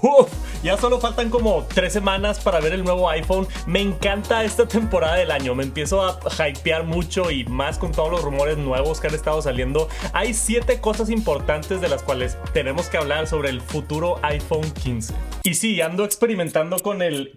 Uf, ya solo faltan como 3 semanas para ver el nuevo iPhone. Me encanta esta temporada del año. Me empiezo a hypear mucho y más con todos los rumores nuevos que han estado saliendo. Hay 7 cosas importantes de las cuales tenemos que hablar sobre el futuro iPhone 15. Y sí, ando experimentando con el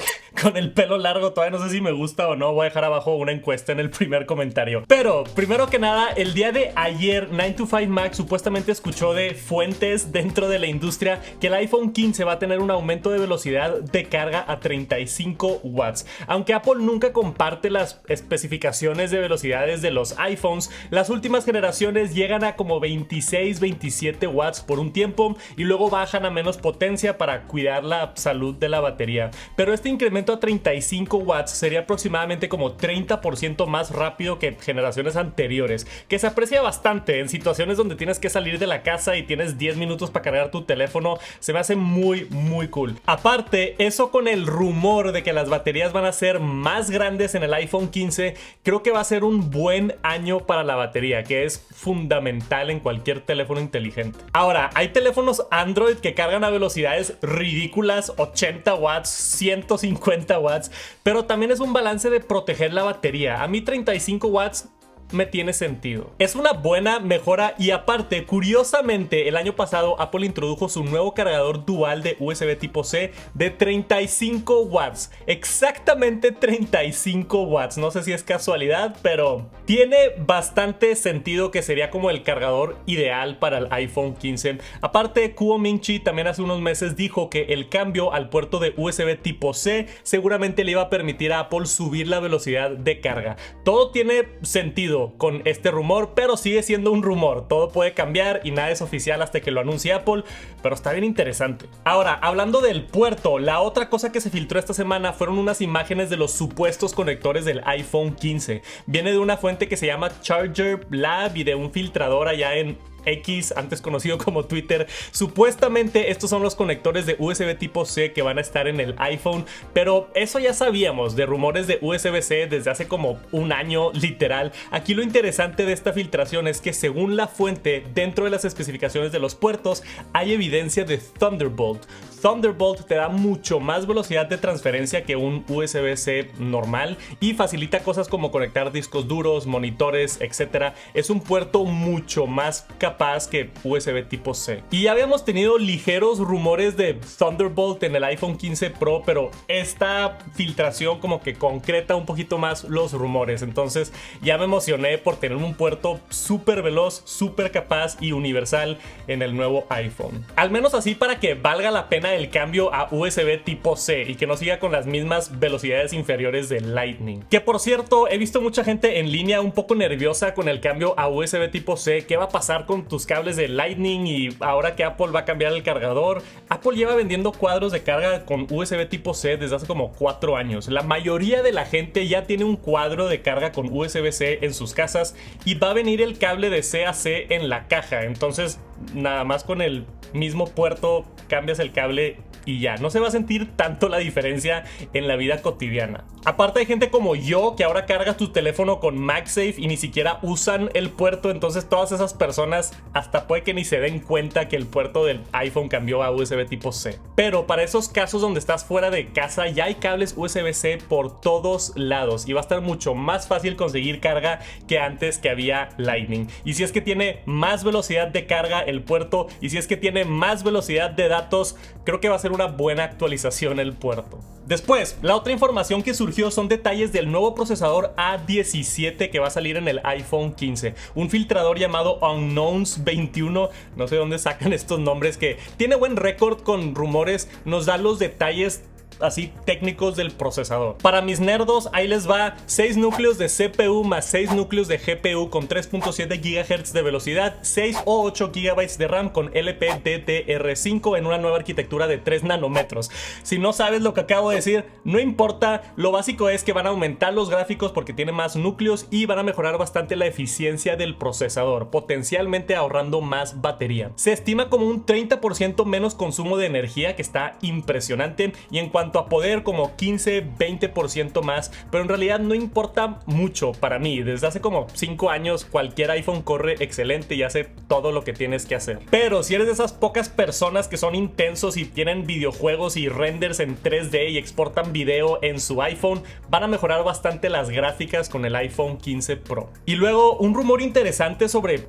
pelo largo. Todavía no sé si me gusta o no. Voy a dejar abajo una encuesta en el primer comentario. Pero primero que nada, el día de ayer 9to5Mac supuestamente escuchó de fuentes dentro de la industria que el iPhone 15 va a tener un aumento de velocidad de carga a 35 watts. Aunque Apple nunca comparte las especificaciones de velocidades de los iPhones, las últimas generaciones llegan a como 26-27 watts por un tiempo y luego bajan a menos potencia para cuidar la salud de la batería. Pero este incremento a 35 watts sería aproximadamente como 30% más rápido que generaciones anteriores, que se aprecia bastante en situaciones donde tienes que salir de la casa y tienes 10 minutos para cargar tu teléfono. Se me hace muy cool. Aparte, eso con el rumor de que las baterías van a ser más grandes en el iPhone 15, creo que va a ser un buen año para la batería, que es fundamental en cualquier teléfono inteligente. Ahora, hay teléfonos Android que cargan a velocidades ridículas, 80 watts, 150 watts, pero también es un balance de proteger la batería. A mí 35 watts me tiene sentido. Es una buena mejora y aparte, curiosamente, el año pasado Apple introdujo su nuevo cargador dual de USB tipo C de 35 watts. Exactamente 35 watts. No sé si es casualidad, pero tiene bastante sentido que sería como el cargador ideal para el iPhone 15. Aparte, Kuo Ming-chi también hace unos meses dijo que el cambio al puerto de USB tipo C seguramente le iba a permitir a Apple subir la velocidad de carga. Todo tiene sentido con este rumor, pero sigue siendo un rumor. Todo puede cambiar y nada es oficial hasta que lo anuncie Apple, pero está bien interesante. Ahora, hablando del puerto, la otra cosa que se filtró esta semana fueron unas imágenes de los supuestos conectores del iPhone 15. Viene de una fuente que se llama Charger Lab y de un filtrador allá en X, antes conocido como Twitter. Supuestamente estos son los conectores de USB tipo C que van a estar en el iPhone, pero eso ya sabíamos de rumores de USB-C desde hace como un año literal. Aquí lo interesante de esta filtración es que según la fuente, dentro de las especificaciones de los puertos hay evidencia de Thunderbolt. Thunderbolt te da mucho más velocidad de transferencia que un USB-C normal y facilita cosas como conectar discos duros, monitores, etc. Es un puerto mucho más capaz que USB tipo C. Y ya habíamos tenido ligeros rumores de Thunderbolt en el iPhone 15 Pro, pero esta filtración como que concreta un poquito más los rumores. Entonces ya me emocioné por tener un puerto súper veloz, súper capaz y universal en el nuevo iPhone. Al menos así para que valga la pena el cambio a USB tipo C y que no siga con las mismas velocidades inferiores de Lightning. Que por cierto, he visto mucha gente en línea un poco nerviosa con el cambio a USB tipo C. ¿Qué va a pasar con tus cables de Lightning y ahora que Apple va a cambiar el cargador? Apple lleva vendiendo cuadros de carga con USB tipo C desde hace como 4 años. La mayoría de la gente ya tiene un cuadro de carga con USB-C en sus casas y va a venir el cable de C a C en la caja. Entonces, nada más con el mismo puerto cambias el cable y ya, no se va a sentir tanto la diferencia en la vida cotidiana. Aparte hay gente como yo que ahora carga tu teléfono con MagSafe y ni siquiera usan el puerto, entonces todas esas personas hasta puede que ni se den cuenta que el puerto del iPhone cambió a USB tipo C. Pero para esos casos donde estás fuera de casa ya hay cables USB-C por todos lados y va a estar mucho más fácil conseguir carga que antes que había Lightning. Y si es que tiene más velocidad de carga el puerto y si es que tiene más velocidad de datos, creo que va a ser una buena actualización el puerto. Después, la otra información que surgió son detalles del nuevo procesador A17 que va a salir en el iPhone 15. Un filtrador llamado Unknowns 21, no sé dónde sacan estos nombres, que tiene buen récord con rumores, nos da los detalles así técnicos del procesador. Para mis nerdos, ahí les va: 6 núcleos de CPU más 6 núcleos de GPU con 3.7 GHz de velocidad, 6 o 8 GB de RAM con LPDDR5 en una nueva arquitectura de 3 nanómetros. Si no sabes lo que acabo de decir, no importa, lo básico es que van a aumentar los gráficos porque tiene más núcleos y van a mejorar bastante la eficiencia del procesador, potencialmente ahorrando más batería. Se estima como un 30% menos consumo de energía, que está impresionante, y en cuanto cuanto a poder como 15-20% más, pero en realidad no importa mucho para mí. Desde hace como 5 años cualquier iPhone corre excelente y hace todo lo que tienes que hacer. Pero si eres de esas pocas personas que son intensos y tienen videojuegos y renders en 3D y exportan video en su iPhone, van a mejorar bastante las gráficas con el iPhone 15 Pro. Y luego un rumor interesante sobre...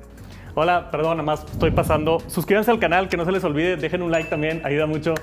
Hola, perdón, nada más estoy pasando. Suscríbanse al canal, que no se les olvide, dejen un like también, ayuda mucho.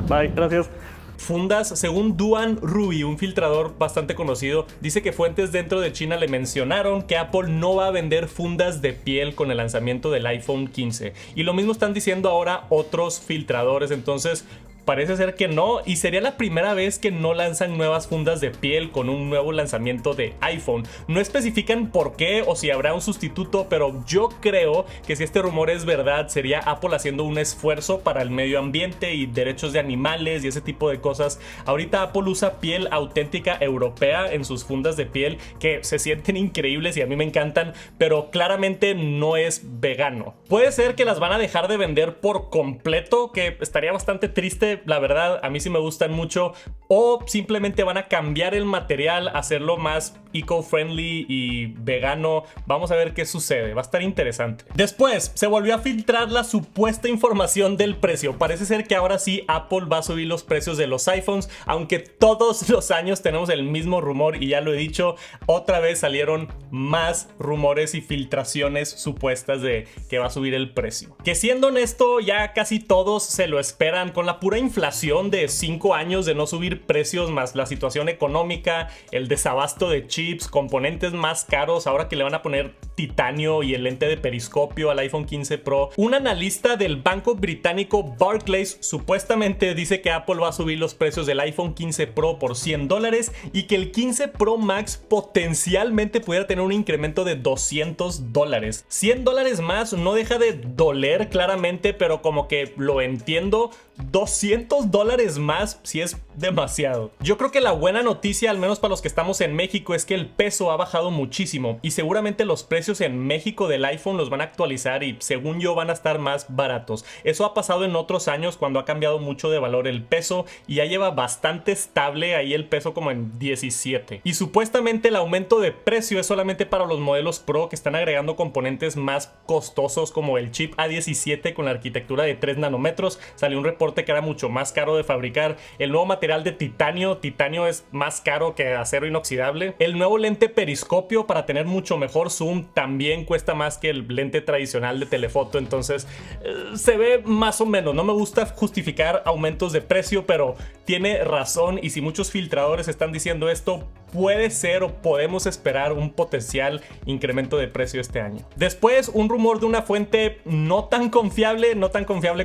Bye, gracias. Fundas, según Duan Ruby, un filtrador bastante conocido, dice que fuentes dentro de China le mencionaron que Apple no va a vender fundas de piel con el lanzamiento del iPhone 15. Y lo mismo están diciendo ahora otros filtradores, entonces... parece ser que no, y sería la primera vez que no lanzan nuevas fundas de piel con un nuevo lanzamiento de iPhone. No especifican por qué o si habrá un sustituto, pero yo creo que si este rumor es verdad, sería Apple haciendo un esfuerzo para el medio ambiente y derechos de animales y ese tipo de cosas. Ahorita Apple usa piel auténtica europea en sus fundas de piel, que se sienten increíbles y a mí me encantan, pero claramente no es vegano. Puede ser que las van a dejar de vender por completo, que estaría bastante triste. La verdad, a mí sí me gustan mucho, o simplemente van a cambiar el material, hacerlo más eco-friendly y vegano. Vamos a ver qué sucede, va a estar interesante. Después, se volvió a filtrar la supuesta información del precio. Parece ser que ahora sí Apple va a subir los precios de los iPhones, aunque todos los años tenemos el mismo rumor y ya lo he dicho, otra vez salieron más rumores y filtraciones supuestas de que va a subir el precio. Que siendo honesto, ya casi todos se lo esperan. Con la pura inflación de 5 años de no subir precios, más la situación económica, el desabasto de chips, componentes más caros, ahora que le van a poner titanio y el lente de periscopio al iPhone 15 Pro. Un analista del banco británico Barclays supuestamente dice que Apple va a subir los precios del iPhone 15 Pro por $100 y que el 15 Pro Max potencialmente pudiera tener un incremento de $200. $100 más no deja de doler claramente, pero como que lo entiendo. $200 más si es demasiado. Yo creo que la buena noticia, al menos para los que estamos en México, es que el peso ha bajado muchísimo y seguramente los precios en México del iPhone los van a actualizar y según yo van a estar más baratos. Eso ha pasado en otros años cuando ha cambiado mucho de valor el peso y ya lleva bastante estable ahí el peso como en 17. Y supuestamente el aumento de precio es solamente para los modelos Pro que están agregando componentes más costosos como el chip A17 con la arquitectura de 3 nanómetros. Salió un reporte que era mucho más caro de fabricar. El nuevo material de titanio es más caro que acero inoxidable. El nuevo lente periscopio para tener mucho mejor zoom también cuesta más que el lente tradicional de telefoto, entonces se ve más o menos. No me gusta justificar aumentos de precio, pero tiene razón, y si muchos filtradores están diciendo esto, puede ser o podemos esperar un potencial incremento de precio este año. Después, un rumor de una fuente no tan confiable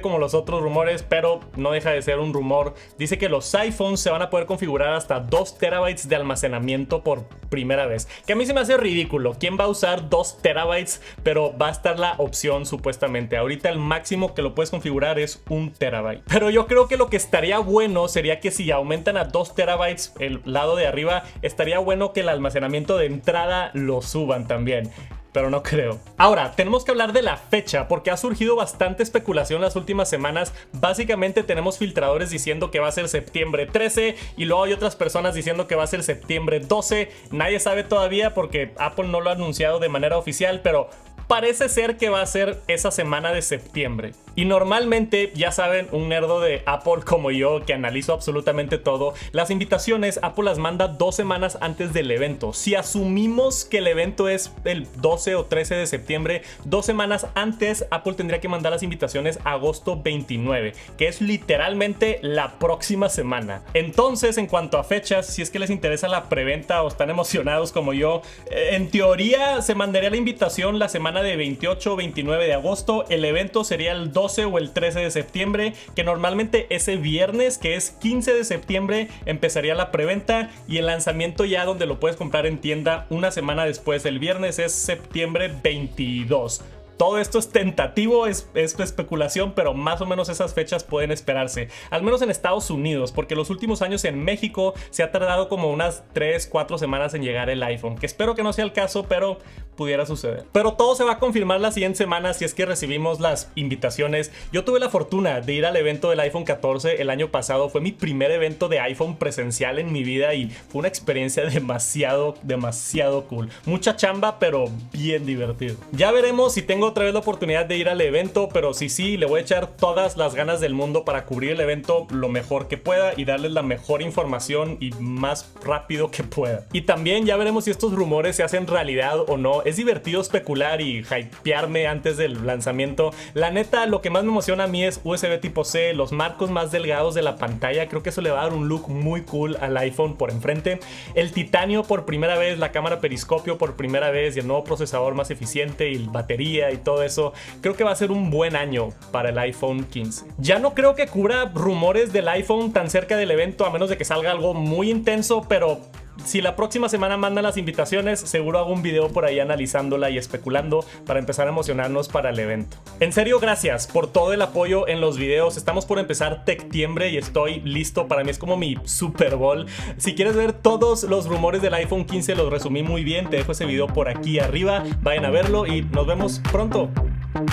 como los otros rumores, pero no deja de ser un rumor. Dice que los iPhones se van a poder configurar hasta 2 terabytes de almacenamiento por primera vez, que a mí se me hace ridículo. ¿Quién va a usar 2 terabytes? Pero va a estar la opción supuestamente. Ahorita el máximo que lo puedes configurar es 1 terabyte. Pero yo creo que lo que estaría bueno sería que si aumentan a 2 terabytes el lado de arriba, estaría bueno que el almacenamiento de entrada lo suban también, pero no creo. Ahora, tenemos que hablar de la fecha porque ha surgido bastante especulación las últimas semanas. Básicamente tenemos filtradores diciendo que va a ser septiembre 13 y luego hay otras personas diciendo que va a ser septiembre 12. Nadie sabe todavía porque Apple no lo ha anunciado de manera oficial, pero parece ser que va a ser esa semana de septiembre. Y normalmente, ya saben, un nerdo de Apple como yo, que analizo absolutamente todo, las invitaciones Apple las manda 2 semanas antes del evento. Si asumimos que el evento es el 12 o 13 de septiembre, 2 semanas antes Apple tendría que mandar las invitaciones agosto 29, que es literalmente la próxima semana. Entonces, en cuanto a fechas, si es que les interesa la preventa o están emocionados como yo, en teoría se mandaría la invitación la semana de 28 o 29 de agosto. El evento sería el 12 o el 13 de septiembre, que normalmente ese viernes, que es 15 de septiembre, empezaría la preventa, y el lanzamiento ya donde lo puedes comprar en tienda una semana después, el viernes, es septiembre 22. Todo esto es tentativo, es especulación, pero más o menos esas fechas pueden esperarse, al menos en Estados Unidos, porque los últimos años en México se ha tardado como unas 3-4 semanas en llegar el iPhone, que espero que no sea el caso, pero pudiera suceder. Pero todo se va a confirmar la siguiente semana si es que recibimos las invitaciones. Yo tuve la fortuna de ir al evento del iPhone 14 el año pasado. Fue mi primer evento de iPhone presencial en mi vida y fue una experiencia demasiado cool. Mucha chamba, pero bien divertido. Ya veremos si tengo otra vez la oportunidad de ir al evento, pero sí, le voy a echar todas las ganas del mundo para cubrir el evento lo mejor que pueda y darles la mejor información y más rápido que pueda. Y también ya veremos si estos rumores se hacen realidad o no. Es divertido especular y hypearme antes del lanzamiento. La neta, lo que más me emociona a mí es USB tipo C, los marcos más delgados de la pantalla. Creo que eso le va a dar un look muy cool al iPhone por enfrente. El titanio por primera vez, la cámara periscopio por primera vez y el nuevo procesador más eficiente y batería y todo eso. Creo que va a ser un buen año para el iPhone 15. Ya no creo que cubra rumores del iPhone tan cerca del evento, a menos de que salga algo muy intenso, pero si la próxima semana mandan las invitaciones, seguro hago un video por ahí analizándola y especulando para empezar a emocionarnos para el evento. En serio, gracias por todo el apoyo en los videos. Estamos por empezar Techtiembre y estoy listo. Para mí es como mi Super Bowl. Si quieres ver todos los rumores del iPhone 15, los resumí muy bien. Te dejo ese video por aquí arriba. Vayan a verlo y nos vemos pronto.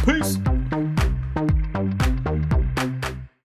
Peace.